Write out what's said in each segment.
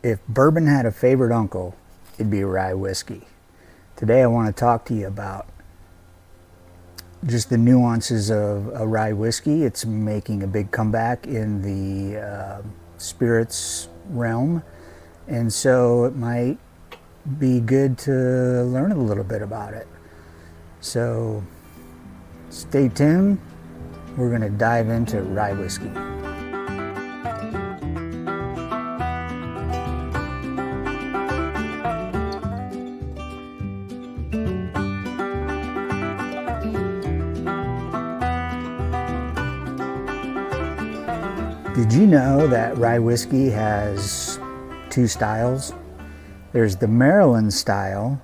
If bourbon had a favorite uncle, it'd be rye whiskey. Today I want to talk to you about just the nuances of a rye whiskey. It's making a big comeback in the spirits realm, and so it might be good to learn a little bit about it. So stay tuned. We're going to dive into rye whiskey. Did you know that rye whiskey has two styles? There's the Maryland style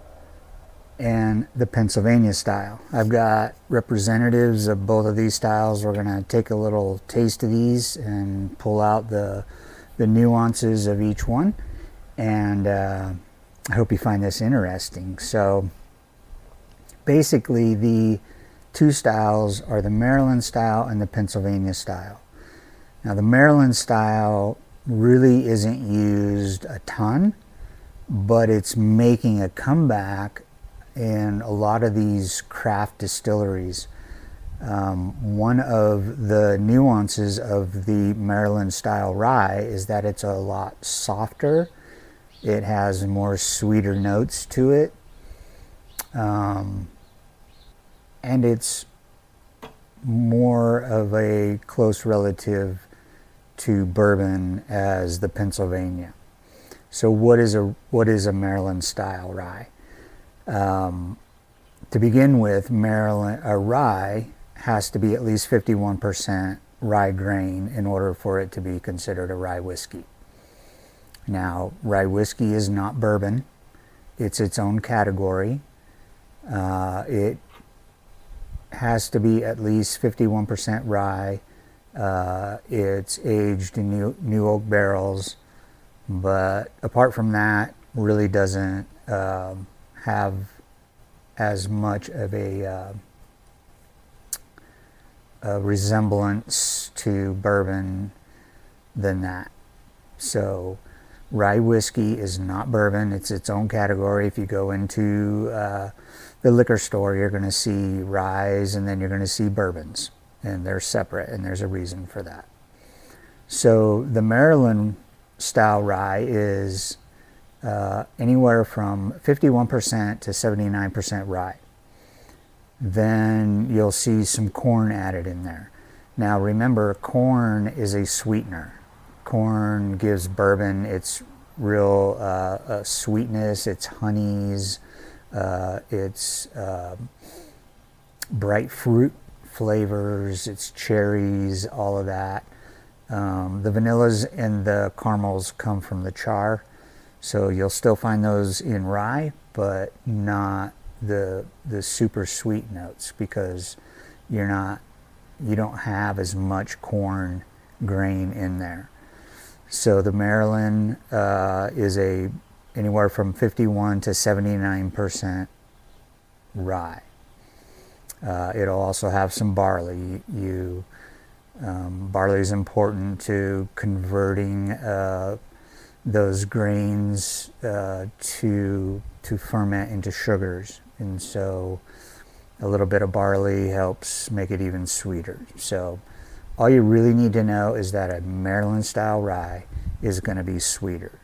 and the Pennsylvania style. I've got representatives of both of these styles. We're going to take a little taste of these and pull out the nuances of each one. And I hope you find this interesting. So basically the two styles are the Maryland style and the Pennsylvania style. Now the Maryland style really isn't used a ton, but it's making a comeback in a lot of these craft distilleries. One of the nuances of the Maryland style rye is that it's a lot softer. It has more sweeter notes to it. And it's more of a close relative to bourbon as the Pennsylvania. So what is a Maryland style rye? To begin with, a rye has to be at least 51% rye grain in order for it to be considered a rye whiskey. Now, rye whiskey is not bourbon. It's its own category. It has to be at least 51% rye. It's aged in new oak barrels, but apart from that, really doesn't have as much of a resemblance to bourbon than that. So rye whiskey is not bourbon. It's its own category. If you go into the liquor store, you're going to see ryes and then you're going to see bourbons, and they're separate, and there's a reason for that. So the Maryland style rye is anywhere from 51% to 79% rye. Then you'll see some corn added in there. Now remember, corn is a sweetener. Corn gives bourbon its real sweetness, its honeys, its bright fruit flavors, its cherries, all of that. The vanillas and the caramels come from the char, so you'll still find those in rye, but not the super sweet notes, because you don't have as much corn grain in there. So the Maryland is anywhere from 51 to 79% rye. It'll also have some barley. Barley is important to converting those grains to ferment into sugars, and so a little bit of barley helps make it even sweeter. So all you really need to know is that a Maryland style rye is going to be sweeter.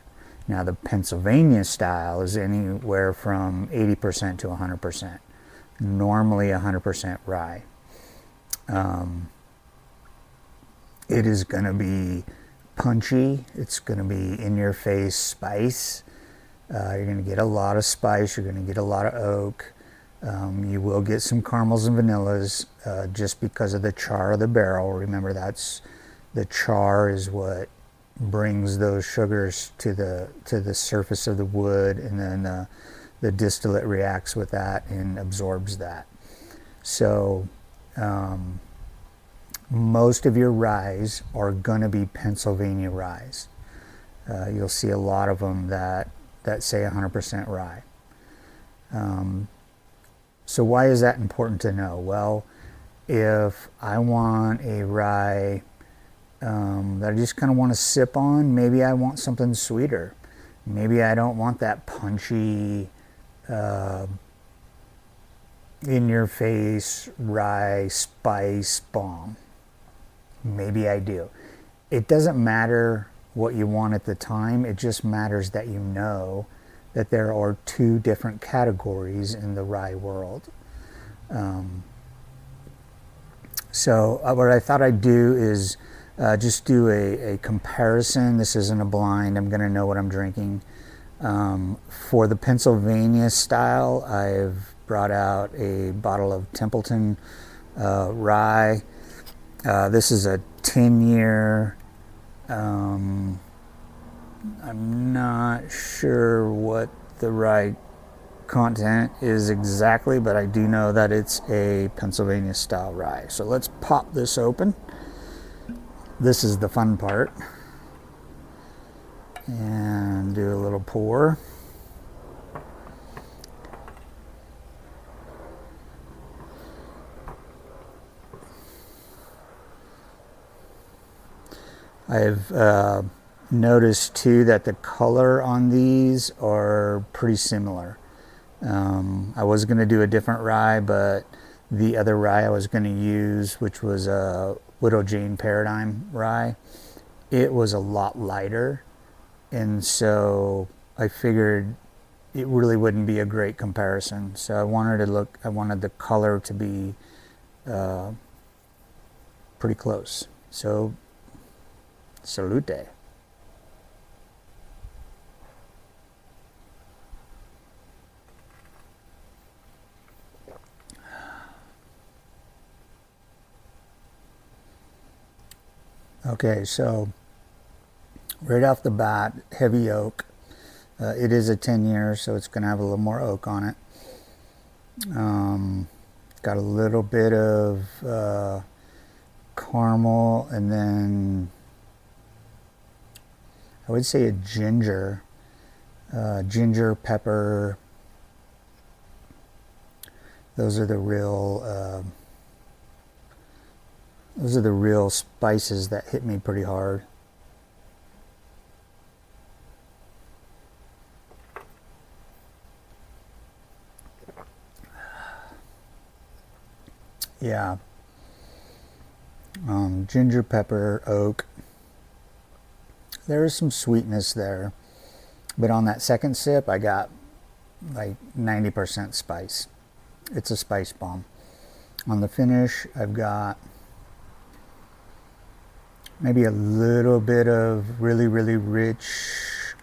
Now the Pennsylvania style is anywhere from 80% to 100%. Normally 100% rye. It is going to be punchy. It's going to be in your face spice. You're going to get a lot of spice. You're going to get a lot of oak. You will get some caramels and vanillas just because of the char of the barrel. Remember, the char is what brings those sugars to the surface of the wood, and then the distillate reacts with that and absorbs that. So most of your ryes are going to be Pennsylvania ryes. You'll see a lot of them that say 100% rye. So why is that important to know? Well, if I want a rye that I just kind of want to sip on, maybe I want something sweeter. Maybe I don't want that punchy, in your face rye spice bomb. Maybe I do. It doesn't matter what you want at the time, it just matters that you know that there are two different categories in the rye world. So what I thought I'd do is just do a comparison. This isn't a blind, I'm going to know what I'm drinking. For the Pennsylvania style, I've brought out a bottle of Templeton rye. This is a 10-year. I'm not sure what the rye content is exactly, but I do know that it's a Pennsylvania style rye. So let's pop this open. This is the fun part. And do a little pour. I've noticed too that the color on these are pretty similar. I was going to do a different rye, but the other rye I was going to use, which was a Widow Jane Paradigm rye, it was a lot lighter, and so I figured it really wouldn't be a great comparison. So I wanted the color to be pretty close. So salute. Okay, so right off the bat, heavy oak. It is a 10-year, so it's going to have a little more oak on it. Got a little bit of caramel, and then I would say a ginger, pepper. Those are the real spices that hit me pretty hard. Yeah. Ginger, pepper, oak. There is some sweetness there, but on that second sip, I got like 90% spice. It's a spice bomb. On the finish, I've got maybe a little bit of really, really rich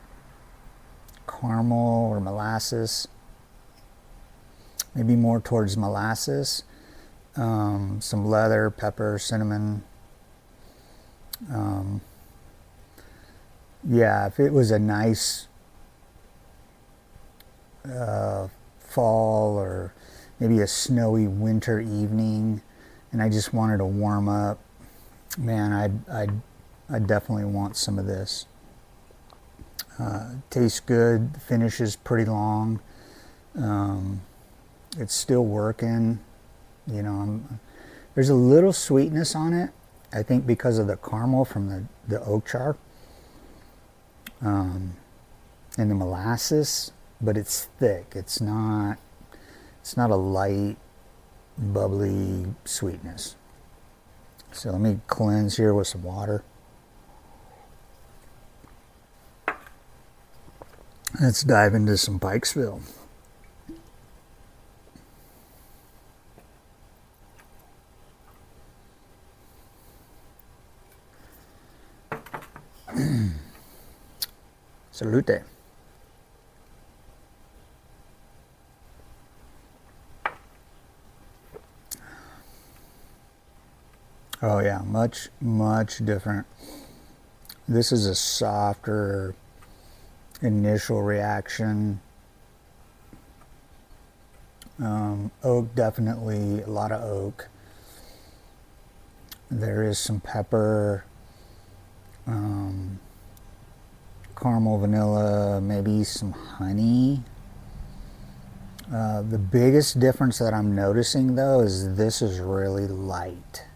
caramel or molasses. Maybe more towards molasses. Some leather, pepper, cinnamon. Yeah, if it was a nice fall or maybe a snowy winter evening and I just wanted to warm up, man, I'd definitely want some of this. Tastes good, the finish is pretty long. It's still working, you know. There's a little sweetness on it, I think because of the caramel from the oak char. And the molasses, but it's thick. It's not a light, bubbly sweetness. So let me cleanse here with some water. Let's dive into some Pikesville. Salute. Oh yeah, much, much different. This is a softer initial reaction. Oak, definitely a lot of oak. There is some pepper, caramel, vanilla, maybe some honey. The biggest difference that I'm noticing though is this is really light.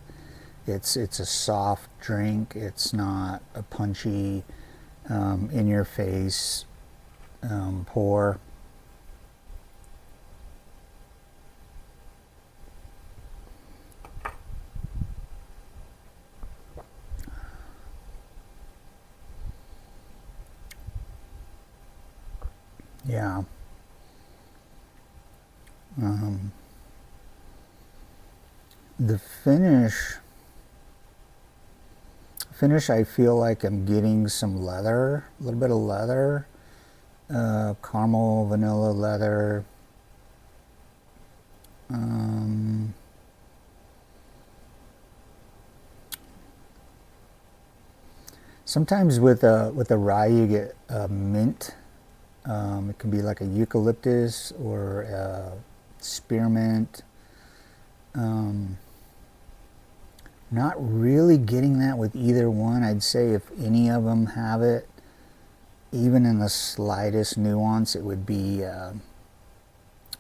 It's a soft drink. It's not a punchy, in your face pour. Yeah. The finish, I feel like I'm getting some leather, a little bit of leather, caramel, vanilla leather. Sometimes with a rye you get mint. It can be like a eucalyptus or a spearmint. Not really getting that with either one. I'd say if any of them have it, even in the slightest nuance, it would be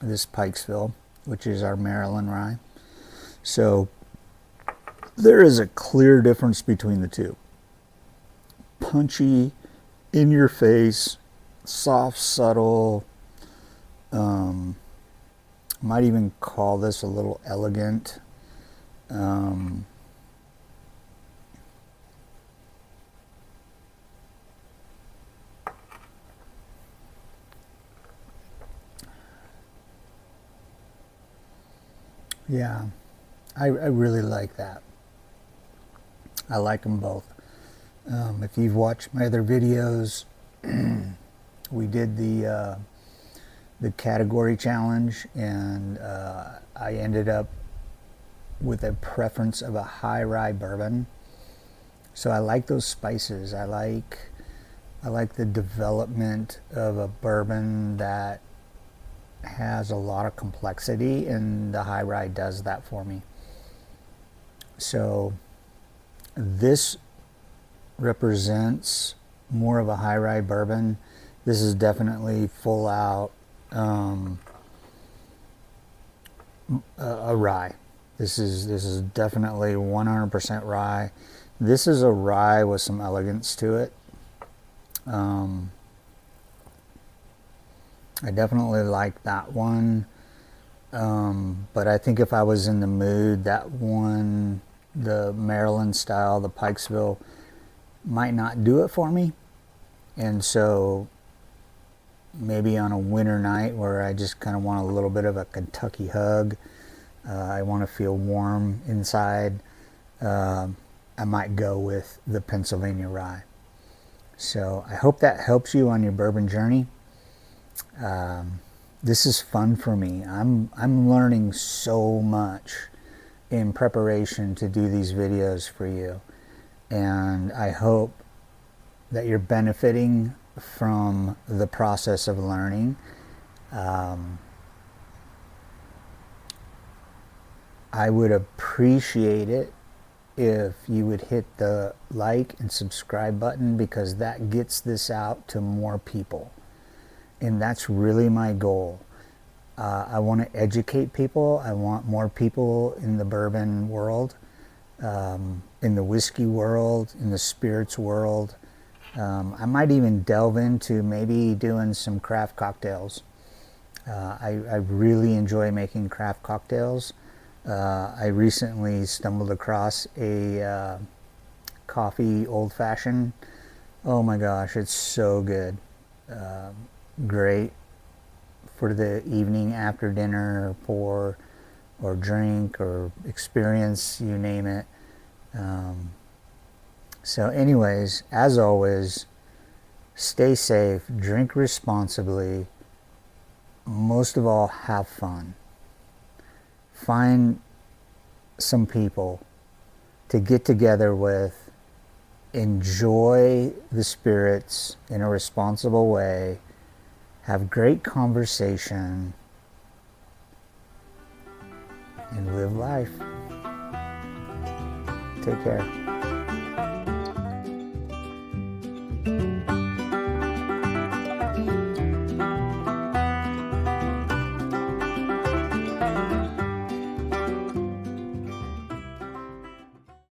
this Pikesville, which is our Maryland rye. So there is a clear difference between the two. Punchy, in your face, soft, subtle. Might even call this a little elegant. Yeah, I really like that. I like them both. If you've watched my other videos, we did the category challenge, and I ended up with a preference of a high rye bourbon. So I like those spices. I like the development of a bourbon that has a lot of complexity, and the high rye does that for me. So this represents more of a high rye bourbon. This is definitely full out a rye. This is definitely 100% rye. This is a rye with some elegance to it. I definitely like that one, but I think if I was in the mood, that one, the Maryland style, the Pikesville, might not do it for me. And so maybe on a winter night where I just kind of want a little bit of a Kentucky hug, I want to feel warm inside, I might go with the Pennsylvania rye. So I hope that helps you on your bourbon journey. This is fun for me. I'm learning so much in preparation to do these videos for you, and I hope that you're benefiting from the process of learning. I would appreciate it if you would hit the like and subscribe button, because that gets this out to more people. And that's really my goal. I want to educate people. I want more people in the bourbon world, in the whiskey world, in the spirits world. I might even delve into maybe doing some craft cocktails. I really enjoy making craft cocktails. I recently stumbled across a coffee old-fashioned. Oh my gosh, it's so good. Great for the evening after dinner, pour or drink or experience, you name it. So anyways, as always, stay safe, drink responsibly, most of all, have fun. Find some people to get together with, enjoy the spirits in a responsible way, have great conversation, and live life. Take care.